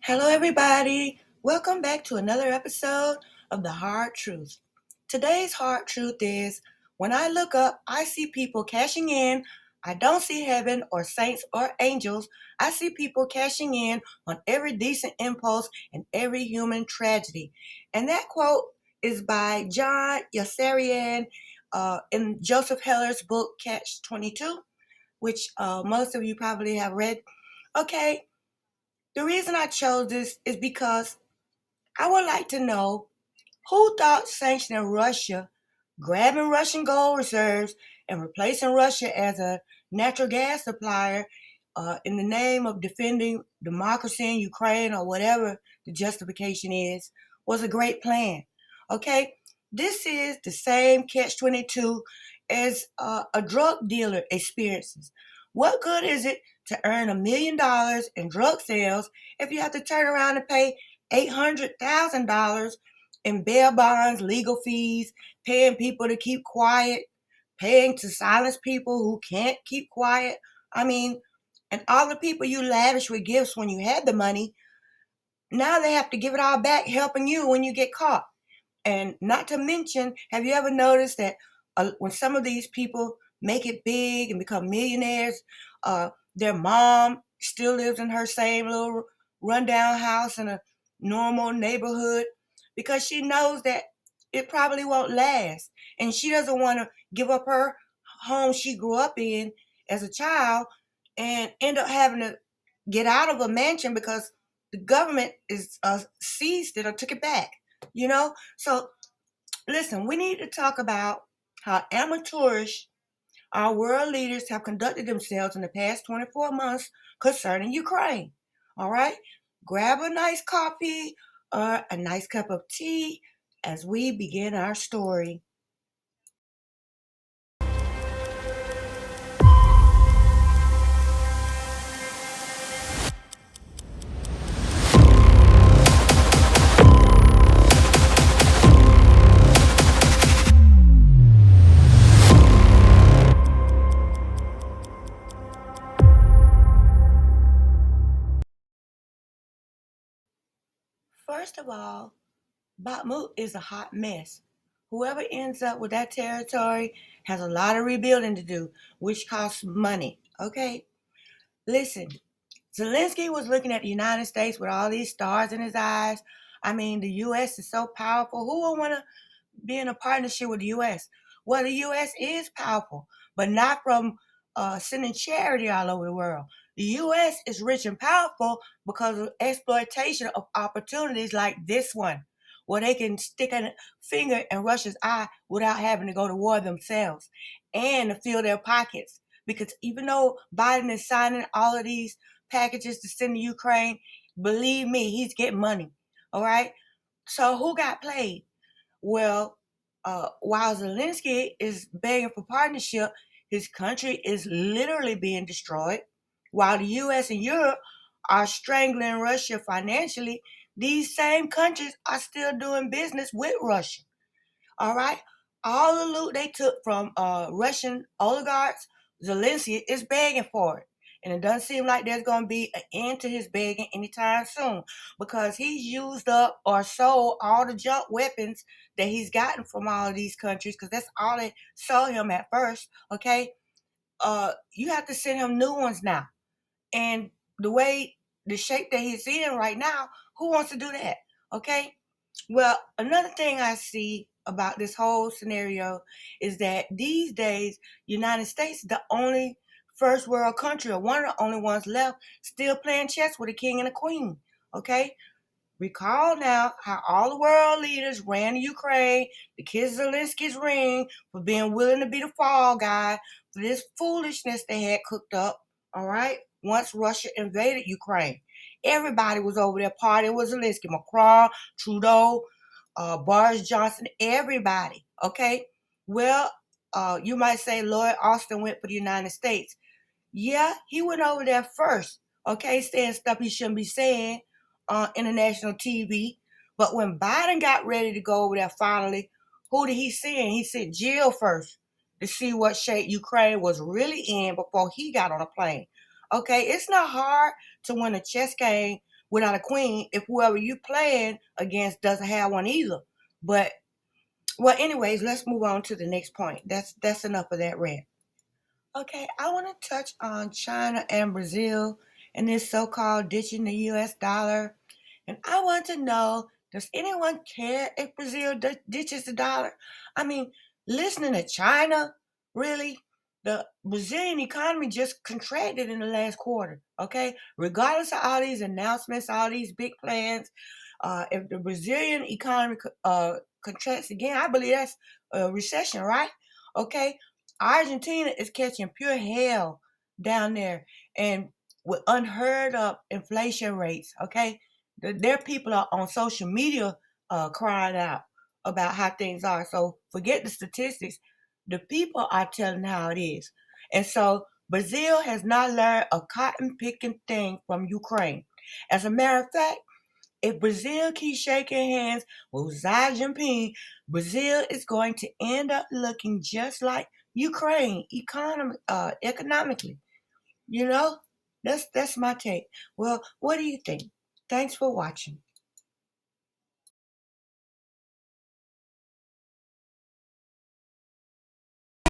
Hello, everybody. Welcome back to another episode of The Hard Truth. Today's hard truth is when I look up, I see people cashing in. I don't see heaven or saints or angels. I see people cashing in on every decent impulse and every human tragedy. And that quote is by John Yossarian in Joseph Heller's book, Catch 22, which most of you probably have read. Okay, the reason I chose this is because I would like to know who thought sanctioning Russia, grabbing Russian gold reserves, and replacing Russia as a natural gas supplier in the name of defending democracy in Ukraine or whatever the justification is was a great plan. Okay? This is the same catch 22 as a drug dealer experiences. What good is it to earn $1 million in drug sales if you have to turn around and pay $800,000 in bail bonds, legal fees, paying people to keep quiet, paying to silence people who can't keep quiet? I mean, and all the people you lavish with gifts when you had the money, now they have to give it all back helping you when you get caught. And not to mention, have you ever noticed that when some of these people make it big and become millionaires, their mom still lives in her same little rundown house in a normal neighborhood because she knows that it probably won't last. And she doesn't want to give up her home she grew up in as a child and end up having to get out of a mansion because the government is seized it or took it back, you know? So listen, we need to talk about how amateurish our world leaders have conducted themselves in the past 24 months concerning Ukraine. All right? Grab a nice coffee or a nice cup of tea as we begin our story. First of all, Bakhmut is a hot mess. Whoever ends up with that territory has a lot of rebuilding to do, which costs money. Okay? Listen, Zelensky was looking at the United States with all these stars in his eyes. I mean, the U.S. is so powerful. Who would want to be in a partnership with the U.S.? Well, the U.S. is powerful, but not from sending charity all over the world. The U.S. is rich and powerful because of exploitation of opportunities like this one, where they can stick a finger in Russia's eye without having to go to war themselves and to fill their pockets. Because even though Biden is signing all of these packages to send to Ukraine, believe me, he's getting money. All right. So who got played? Well, while Zelensky is begging for partnership, his country is literally being destroyed. While the U.S. and Europe are strangling Russia financially, these same countries are still doing business with Russia. All right. All the loot they took from Russian oligarchs, Zelensky is begging for it. And it doesn't seem like there's going to be an end to his begging anytime soon because he's used up or sold all the junk weapons that he's gotten from all of these countries because that's all they sold him at first. Okay. You have to send him new ones now. And the shape that he's in right now, who wants to do that? Okay. Well, another thing I see about this whole scenario is that these days, United States is the only first world country, or one of the only ones left, still playing chess with a king and a queen. Okay? Recall now how all the world leaders ran to Ukraine to kiss Zelensky's ring for being willing to be the fall guy for this foolishness they had cooked up, all right, once Russia invaded Ukraine. Everybody was over there partying with Zelensky, Macron, Trudeau, Boris Johnson, everybody, okay? Well, you might say Lloyd Austin went for the United States. Yeah, he went over there first, okay, saying stuff he shouldn't be saying on international TV. But when Biden got ready to go over there finally, who did he send? He sent Jill first to see what shape Ukraine was really in before he got on a plane. Okay, it's not hard to win a chess game without a queen if whoever you playing against doesn't have one either. But well, anyways, let's move on to the next point. That's enough of that rant. Okay, I want to touch on China and Brazil and this so-called ditching the U.S. dollar. And I want to know, does anyone care if Brazil ditches the dollar? I mean, listening to China, really? The Brazilian economy just contracted in the last quarter, okay? Regardless of all these announcements, all these big plans, if the Brazilian economy contracts again, I believe that's a recession, right? Okay, Argentina is catching pure hell down there and with unheard of inflation rates, okay? Their people are on social media crying out about how things are. So forget the statistics. The people are telling how it is. And so Brazil has not learned a cotton picking thing from Ukraine. As a matter of fact, if Brazil keeps shaking hands with Xi Jinping, Brazil is going to end up looking just like Ukraine economically. You know, that's my take. Well, what do you think? Thanks for watching.